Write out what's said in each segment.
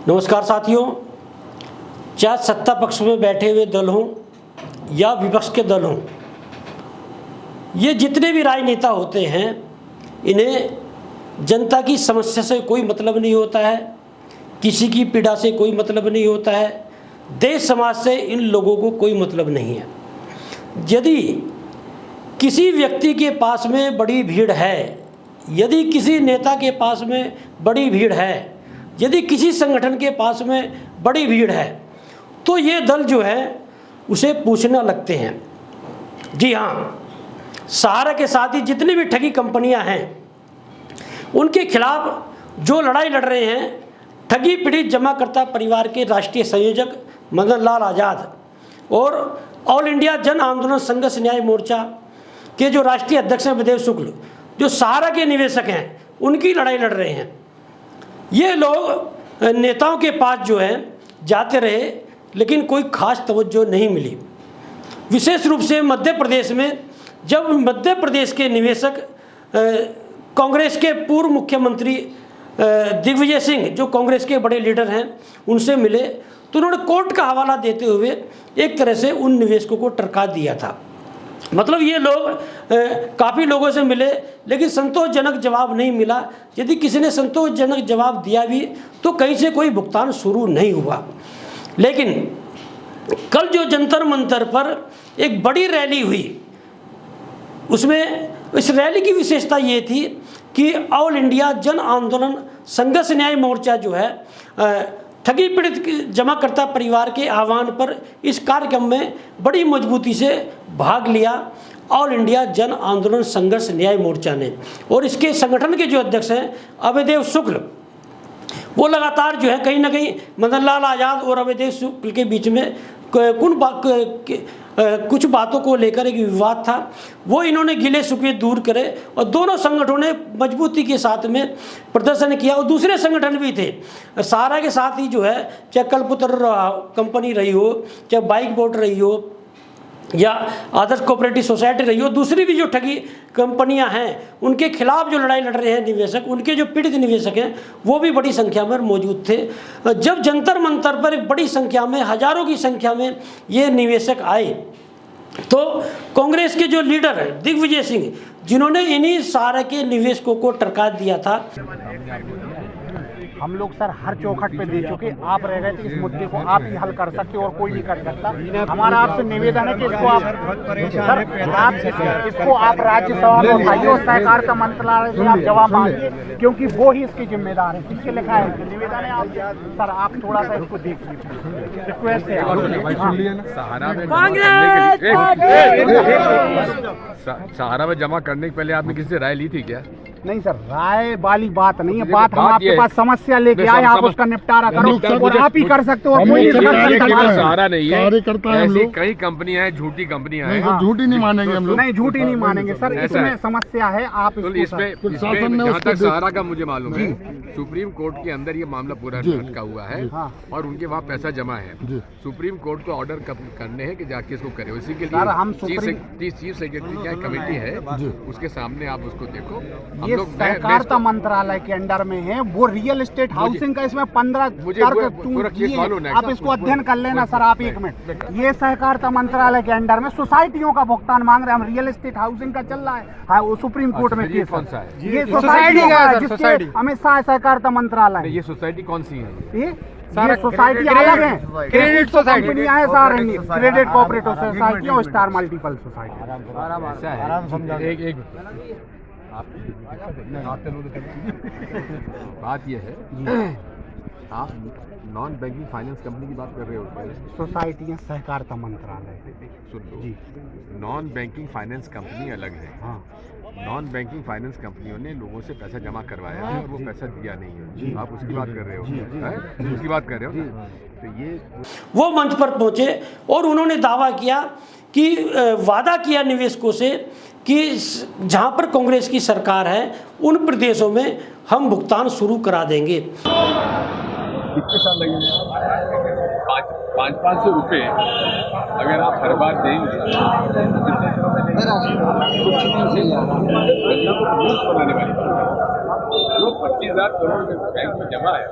नमस्कार साथियों, चाहे सत्ता पक्ष में बैठे हुए दल हों या विपक्ष के दल हों, ये जितने भी राजनेता होते हैं इन्हें जनता की समस्या से कोई मतलब नहीं होता है, किसी की पीड़ा से कोई मतलब नहीं होता है, देश समाज से इन लोगों को कोई मतलब नहीं है। यदि किसी व्यक्ति के पास में बड़ी भीड़ है, यदि किसी नेता के पास में बड़ी भीड़ है, यदि किसी संगठन के पास में बड़ी भीड़ है, तो ये दल जो है उसे पूछना लगते हैं। जी हाँ, सहारा के साथ ही जितनी भी ठगी कंपनियां हैं उनके खिलाफ जो लड़ाई लड़ रहे हैं, ठगी पीड़ित जमाकर्ता परिवार के राष्ट्रीय संयोजक मदन लाल आज़ाद और ऑल इंडिया जन आंदोलन संघर्ष न्याय मोर्चा के जो राष्ट्रीय अध्यक्ष हैं बलदेव शुक्ल, जो सहारा के निवेशक हैं, उनकी लड़ाई लड़ रहे हैं। ये लोग नेताओं के पास जो है जाते रहे, लेकिन कोई खास तवज्जो नहीं मिली। विशेष रूप से मध्य प्रदेश में, जब मध्य प्रदेश के निवेशक कांग्रेस के पूर्व मुख्यमंत्री दिग्विजय सिंह, जो कांग्रेस के बड़े लीडर हैं, उनसे मिले तो उन्होंने कोर्ट का हवाला देते हुए एक तरह से उन निवेशकों को टरका दिया था। मतलब ये लोग काफ़ी लोगों से मिले, लेकिन संतोषजनक जवाब नहीं मिला। यदि किसी ने संतोषजनक जवाब दिया भी तो कहीं से कोई भुगतान शुरू नहीं हुआ। लेकिन कल जो जंतर मंतर पर एक बड़ी रैली हुई, उसमें इस रैली की विशेषता ये थी कि ऑल इंडिया जन आंदोलन संघर्ष न्याय मोर्चा जो है ठगी पीड़ित जमाकर्ता परिवार के आह्वान पर इस कार्यक्रम में बड़ी मजबूती से भाग लिया ऑल इंडिया जन आंदोलन संघर्ष न्याय मोर्चा ने। और इसके संगठन के जो अध्यक्ष हैं अभयदेव शुक्ल, वो लगातार जो है कहीं ना कहीं मदन लाल आज़ाद और अभयदेव शुक्ल के बीच में कुछ बातों को लेकर एक विवाद था, वो इन्होंने गिले शिकवे दूर करे और दोनों संगठनों ने मजबूती के साथ में प्रदर्शन किया। और दूसरे संगठन भी थे सहारा के साथ ही, जो है चाहे कल्पतरु कंपनी रही हो, चाहे बाइक बोट रही हो, या आदर्श कोऑपरेटिव सोसाइटी रही हो, दूसरी भी जो ठगी कंपनियां हैं उनके खिलाफ जो लड़ाई लड़ रहे हैं निवेशक, उनके जो पीड़ित निवेशक हैं वो भी बड़ी संख्या में मौजूद थे। जब जंतर मंतर पर एक बड़ी संख्या में, हजारों की संख्या में ये निवेशक आए, तो कांग्रेस के जो लीडर हैं दिग्विजय सिंह, जिन्होंने इन्हीं सहारा के निवेशकों को टरका दिया था। हम लोग सर हर चौखट पे दे चुके, आप रह गए थे इस मुद्दे को आप ही हल कर सकते और कोई नहीं कर सकता। हमारा आपसे निवेदन है कि इसको आप राज्यसभा में उठाइए और सहकारिता मंत्रालय से आप जवाब मांगिए, क्योंकि वो ही इसके जिम्मेदार है। किसके लिखा है निवेदन है आप सर, आप थोड़ा सा इसको देख लीजिए, रिक्वेस्ट है। सहारा में जमा करने के पहले आपने किसी से राय ली थी क्या? नहीं सर, राय वाली बात नहीं है, बात हम आपके पास समस्या लेके आए, आप उसका निपटारा करो और आप ही कर सकते हो। कोई सहारा नहीं है, ऐसी कई कंपनियां हैं, झूठी कंपनियां हैं, झूठी नहीं मानेंगे हम लोग, नहीं झूठी नहीं मानेंगे सर, इसमें समस्या है। आप इसमें जहाँ तक सहारा का मुझे मालूम है, सुप्रीम कोर्ट के अंदर ये मामला पूरा अटका हुआ है और उनके वहाँ पैसा जमा है। सुप्रीम कोर्ट को ऑर्डर करने हैं कि जाके इसको करे, इसी के लिए हम चीफ सेक्रेटरी क्या कमेटी है, उसके सामने आप उसको देखो। सहकारिता मंत्रालय के अंडर में है, वो रियल एस्टेट हाउसिंग का इसमें 15 आप इसको अध्ययन कर लेना सर। आप 1 मिनट, ये सहकारिता मंत्रालय के अंडर में सोसाइटियों का भुगतान मांग रहे हैं हम, रियल एस्टेट हाउसिंग का चल रहा है वो सुप्रीम कोर्ट में केस। कौन सा है ये सोसाइटी का अमित शाह सहकारिता मंत्रालय। ये सोसाइटी कौन सी है? ये सोसाइटी अलग है, क्रेडिट सोसाइटी कंपनियां हैं सारे, क्रेडिट कोऑपरेटिव सोसाइटी और स्टार मल्टीपल सोसाइटी। एक बात यह है, आप नॉन बैंकिंग फाइनेंस कंपनी की बात कर रहे हो, सोसाइटियां सहकारिता मंत्रालय। सुन लो, नॉन बैंकिंग फाइनेंस कंपनी अलग है। हाँ, नॉन बैंकिंग फाइनेंस कंपनियों ने लोगों से पैसा जमा करवाया है और वो पैसा दिया नहीं है, आप उसकी बात कर रहे हो, उसकी बात कर रहे हो ना। तो ये वो मंच पर पहुंचे और उन्होंने दावा किया कि वादा किया निवेशकों से कि जहां पर कांग्रेस की सरकार है उन प्रदेशों में हम भुगतान शुरू करा देंगे। कितने साल लगेंगे? 500 रुपये अगर आप हर बार देंगे बनाने वाली जो 25,000 करोड़ बैंक में जमा है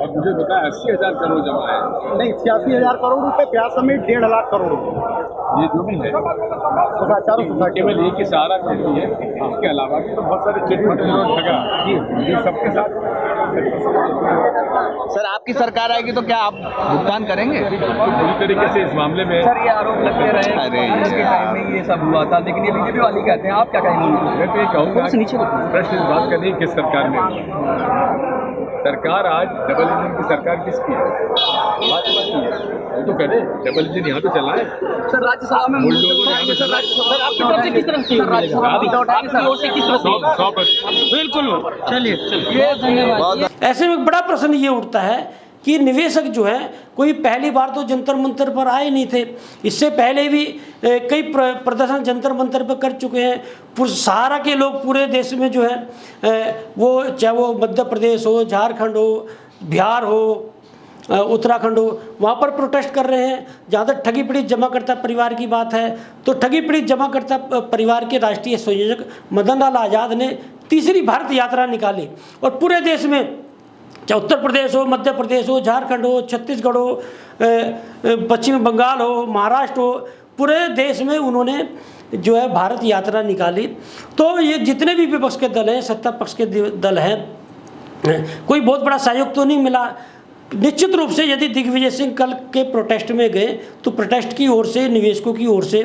और मुझे बताया 80,000 करोड़ जमा है, नहीं 86,000 करोड़ रुपए, ब्याज समेत 1.5 लाख करोड़ रुपए, ये जो भी है चारों सोसाइटी केवल एक ही सहारा चलती है, इसके अलावा भी तो बहुत सारे चिटफंड ठगा ये सबके साथ। सर आपकी सरकार आएगी तो क्या आप भुगतान करेंगे? पूरी तरीके से इस मामले में सर ये आरोप लगते रहे कांग्रेस के टाइम में ये सब हुआ था, लेकिन ये बीजेपी वाली कहते हैं, आप क्या कहेंगे? मैं तो ये कहूँगा प्रश्न इस बात का नहीं किस सरकार में सरकार आज डबल इंजन की सरकार किसकी है? भाजपा की है। वो तो करे डबल इंजन यहाँ तो चला है सर राज्यसभा में सर आपकी तरफ से किस तरह से राज्यसभा आपकी ओर से किस तरह से? बिल्कुल। चलिए, ऐसे में बड़ा प्रश्न ये उठता है कि निवेशक जो है कोई पहली बार तो जंतर मंतर पर आए नहीं थे, इससे पहले भी कई प्रदर्शन जंतर मंतर पर कर चुके हैं। सहारा के लोग पूरे देश में जो है वो चाहे वो मध्य प्रदेश हो, झारखंड हो, बिहार हो, उत्तराखंड हो, वहाँ पर प्रोटेस्ट कर रहे हैं। जहाँ तक ठगी पीड़ित जमाकर्ता परिवार की बात है तो ठगी पीड़ित जमाकर्ता परिवार के राष्ट्रीय संयोजक मदन लाल आज़ाद ने तीसरी भारत यात्रा निकाली और पूरे देश में चाहे उत्तर प्रदेश हो, मध्य प्रदेश हो, झारखंड हो, छत्तीसगढ़ हो, पश्चिम बंगाल हो, महाराष्ट्र हो, पूरे देश में उन्होंने जो है भारत यात्रा निकाली। तो ये जितने भी विपक्ष के दल हैं, सत्ता पक्ष के दल हैं, कोई बहुत बड़ा सहयोग तो नहीं मिला। निश्चित रूप से यदि दिग्विजय सिंह कल के प्रोटेस्ट में गए तो प्रोटेस्ट की ओर से, निवेशकों की ओर से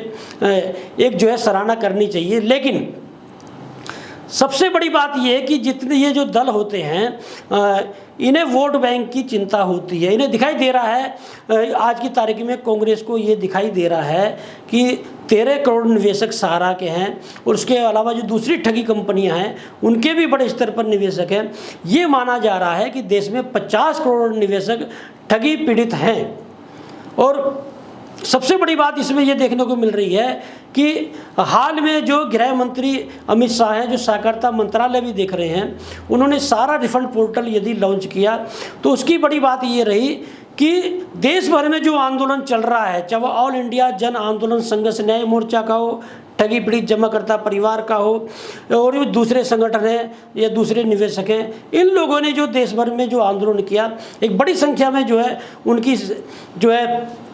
एक जो है सराहना करनी चाहिए। लेकिन सबसे बड़ी बात यह है कि जितने ये जो दल होते हैं इन्हें वोट बैंक की चिंता होती है। इन्हें दिखाई दे रहा है, आज की तारीख में कांग्रेस को ये दिखाई दे रहा है कि 13 करोड़ निवेशक सहारा के हैं और उसके अलावा जो दूसरी ठगी कंपनियां हैं उनके भी बड़े स्तर पर निवेशक हैं। ये माना जा रहा है कि देश में 50 करोड़ निवेशक ठगी पीड़ित हैं। और सबसे बड़ी बात इसमें यह देखने को मिल रही है कि हाल में जो गृह मंत्री अमित शाह हैं, जो सहकारिता मंत्रालय भी देख रहे हैं, उन्होंने सारा रिफंड पोर्टल यदि लॉन्च किया तो उसकी बड़ी बात ये रही कि देश भर में जो आंदोलन चल रहा है, चाहे वो ऑल इंडिया जन आंदोलन संघर्ष न्याय मोर्चा का हो, ठगी पीड़ित जमाकर्ता परिवार का हो, और दूसरे संगठन हैं या दूसरे निवेशक हैं, इन लोगों ने जो देश भर में जो आंदोलन किया, एक बड़ी संख्या में जो है उनकी जो है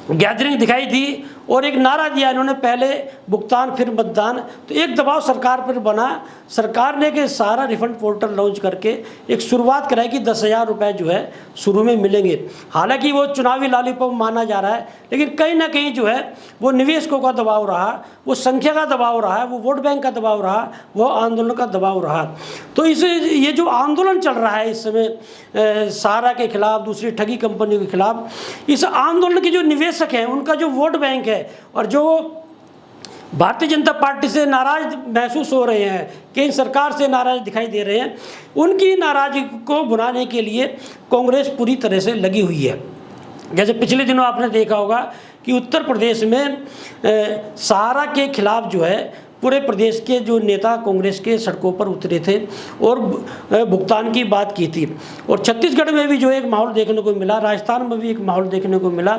गैदरिंग दिखाई दी और एक नारा दिया इन्होंने, पहले भुगतान फिर मतदान। तो एक दबाव सरकार पर बना, सरकार ने कि सारा रिफंड पोर्टल लॉन्च करके एक शुरुआत कराई कि 10,000 रुपये जो है शुरू में मिलेंगे। हालांकि वो चुनावी लॉलीपॉप माना जा रहा है, लेकिन कहीं ना कहीं जो है वो निवेशकों का दबाव रहा, वो संख्या का दबाव रहा, वो वोट बैंक का दबाव रहा, वो आंदोलन का दबाव रहा। तो ये जो आंदोलन चल रहा है इस समय सहारा के खिलाफ, दूसरी ठगी कंपनियों के खिलाफ, इस आंदोलन के जो निवेशक हैं उनका जो वोट बैंक है और जो भारतीय जनता पार्टी से नाराज महसूस हो रहे हैं, केंद्र सरकार से नाराज दिखाई दे रहे हैं, उनकी नाराजगी को भुनाने के लिए कांग्रेस पूरी तरह से लगी हुई है। जैसे पिछले दिनों आपने देखा होगा कि उत्तर प्रदेश में सहारा के खिलाफ जो है पूरे प्रदेश के जो नेता कांग्रेस के सड़कों पर उतरे थे और भुगतान की बात की थी। और छत्तीसगढ़ में भी जो एक माहौल देखने को मिला, राजस्थान में भी एक माहौल देखने को मिला।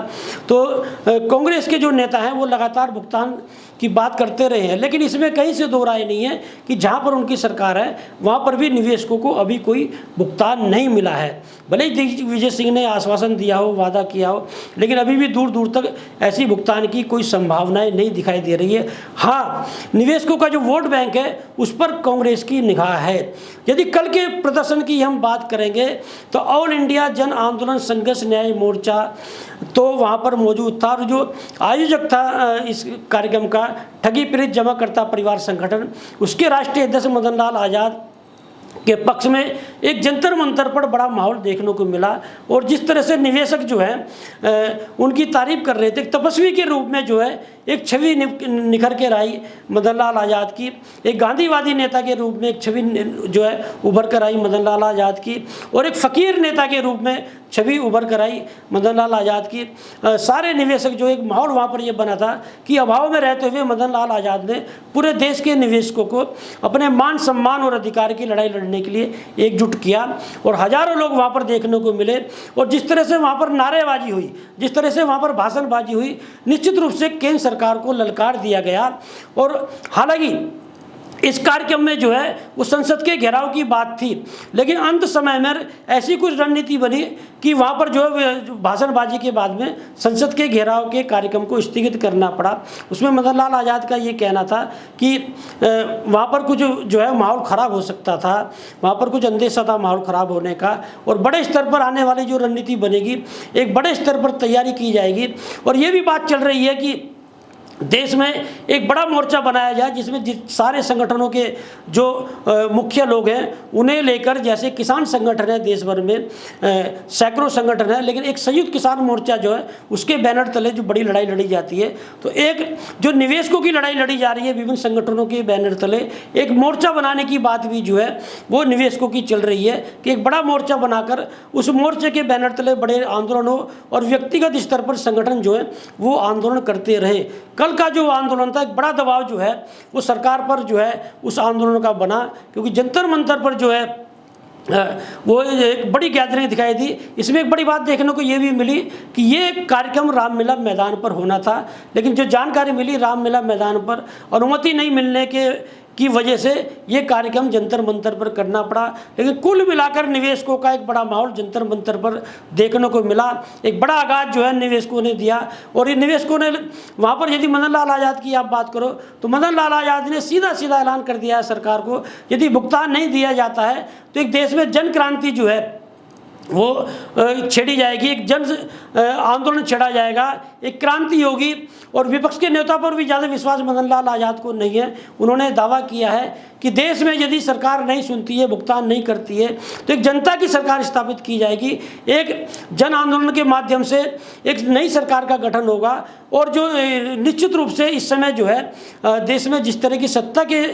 तो कांग्रेस के जो नेता हैं वो लगातार भुगतान की बात करते रहे हैं, लेकिन इसमें कहीं से दो राय नहीं है कि जहाँ पर उनकी सरकार है वहाँ पर भी निवेशकों को अभी कोई भुगतान नहीं मिला है। भले ही दिग्विजय सिंह ने आश्वासन दिया हो, वादा किया हो, लेकिन अभी भी दूर दूर तक ऐसी भुगतान की कोई संभावनाएं नहीं दिखाई दे रही है। हाँ, निवेशकों का जो वोट बैंक है उस पर कांग्रेस की निगाह है। यदि कल के प्रदर्शन की हम बात करेंगे तो ऑल इंडिया जन आंदोलन संघर्ष न्याय मोर्चा तो वहाँ पर मौजूद था और जो आयोजक था इस कार्यक्रम का ठगी पीड़ित जमाकर्ता परिवार संगठन, उसके राष्ट्रीय अध्यक्ष मदन लाल आज़ाद के पक्ष में एक जंतर मंतर पर बड़ा माहौल देखने को मिला। और जिस तरह से निवेशक जो है उनकी तारीफ कर रहे थे, तपस्वी के रूप में जो है एक छवि निखर के आई मदन लाल आज़ाद की, एक गांधीवादी नेता के रूप में एक छवि जो है उभर कर आई मदन लाल आज़ाद की, और एक फ़कीर नेता के रूप में छवि उभर कर आई मदन लाल आज़ाद की। सारे निवेशक जो एक माहौल वहाँ पर ये बना था कि अभाव में रहते हुए मदन लाल आज़ाद ने पूरे देश के निवेशकों को अपने मान सम्मान और अधिकार की लड़ाई लड़ने के लिए एकजुट किया और हज़ारों लोग वहाँ पर देखने को मिले। और जिस तरह से वहाँ पर नारेबाजी हुई, जिस तरह से वहाँ पर भाषणबाजी हुई, निश्चित रूप से केंद्र सरकार को ललकार दिया गया। और हालांकि इस कार्यक्रम में जो है वो संसद के घेराव की बात थी, लेकिन अंत समय में ऐसी कुछ रणनीति बनी कि वहाँ पर जो है भाषणबाजी के बाद में संसद के घेराव के कार्यक्रम को स्थगित करना पड़ा। उसमें मदन लाल आज़ाद का ये कहना था कि वहाँ पर कुछ जो है माहौल ख़राब हो सकता था, वहाँ पर कुछ अंदेशा था माहौल ख़राब होने का, और बड़े स्तर पर आने वाली जो रणनीति बनेगी एक बड़े स्तर पर तैयारी की जाएगी। और ये भी बात चल रही है कि देश में एक बड़ा मोर्चा बनाया जाए जिसमें सारे संगठनों के जो मुख्य लोग हैं उन्हें लेकर, जैसे किसान संगठन है देश भर में सैकड़ों संगठन है, लेकिन एक संयुक्त किसान मोर्चा जो है उसके बैनर तले जो बड़ी लड़ाई लड़ी जाती है, तो एक जो निवेशकों की लड़ाई लड़ी जा रही है विभिन्न संगठनों के बैनर तले, एक मोर्चा बनाने की बात भी जो है वो निवेशकों की चल रही है कि एक बड़ा मोर्चा बनाकर उस मोर्चे के बैनर तले बड़े आंदोलन हो और व्यक्तिगत स्तर पर संगठन जो है वो आंदोलन करते रहे। कल का जो आंदोलन था एक बड़ा दबाव जो है वो सरकार पर जो है उस आंदोलन का बना, क्योंकि जंतर मंतर पर जो है वो एक बड़ी गैदरिंग दिखाई दी। इसमें एक बड़ी बात देखने को ये भी मिली कि ये कार्यक्रम रामलीला मैदान पर होना था, लेकिन जो जानकारी मिली रामलीला मैदान पर अनुमति नहीं मिलने की वजह से ये कार्यक्रम जंतर मंतर पर करना पड़ा। लेकिन कुल मिलाकर निवेशकों का एक बड़ा माहौल जंतर मंतर पर देखने को मिला। एक बड़ा आगाज जो है निवेशकों ने दिया, और ये निवेशकों ने वहाँ पर यदि मदन लाल आज़ाद की आप बात करो तो मदन लाल आज़ाद ने सीधा सीधा ऐलान कर दिया है सरकार को, यदि भुगतान नहीं दिया जाता है तो एक देश में जन क्रांति जो है वो छेड़ी जाएगी, एक जन आंदोलन छेड़ा जाएगा, एक क्रांति होगी। और विपक्ष के नेता पर भी ज़्यादा विश्वास मदन लाल आज़ाद को नहीं है। उन्होंने दावा किया है कि देश में यदि सरकार नहीं सुनती है, भुगतान नहीं करती है, तो एक जनता की सरकार स्थापित की जाएगी, एक जन आंदोलन के माध्यम से एक नई सरकार का गठन होगा। और जो निश्चित रूप से इस समय जो है देश में जिस तरह की सत्ता के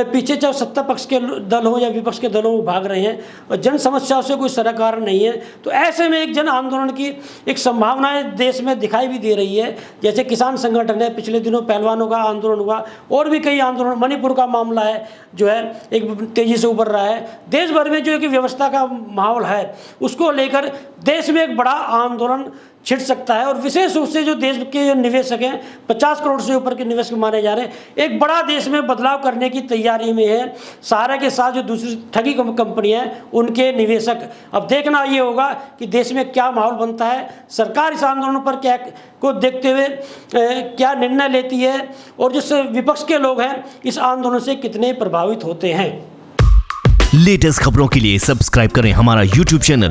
पीछे चाहे सत्ता पक्ष के दल हो या विपक्ष के दलों में भाग रहे हैं और जन समस्याओं से कोई सरोकार नहीं है, तो ऐसे में एक जन आंदोलन की एक संभावनाएं देश में दिखाई भी दे रही है। जैसे किसान संगठन है, पिछले दिनों पहलवानों का आंदोलन हुआ, और भी कई आंदोलन, मणिपुर का मामला है जो है एक तेजी से उभर रहा है। देश भर में जो एक व्यवस्था का माहौल है उसको लेकर देश में एक बड़ा आंदोलन छिड़ सकता है। और विशेष रूप से जो देश के जो निवेशक हैं 50 करोड़ से ऊपर के निवेशक माने जा रहे हैं, एक बड़ा देश में बदलाव करने की तैयारी में है। सहारा के साथ जो दूसरी ठगी कंपनियां हैं उनके निवेशक, अब देखना ये होगा कि देश में क्या माहौल बनता है, सरकार इस आंदोलन पर क्या को देखते हुए क्या निर्णय लेती है, और जो विपक्ष के लोग हैं इस आंदोलन से कितने प्रभावित होते हैं। लेटेस्ट खबरों के लिए सब्सक्राइब करें हमारा YouTube चैनल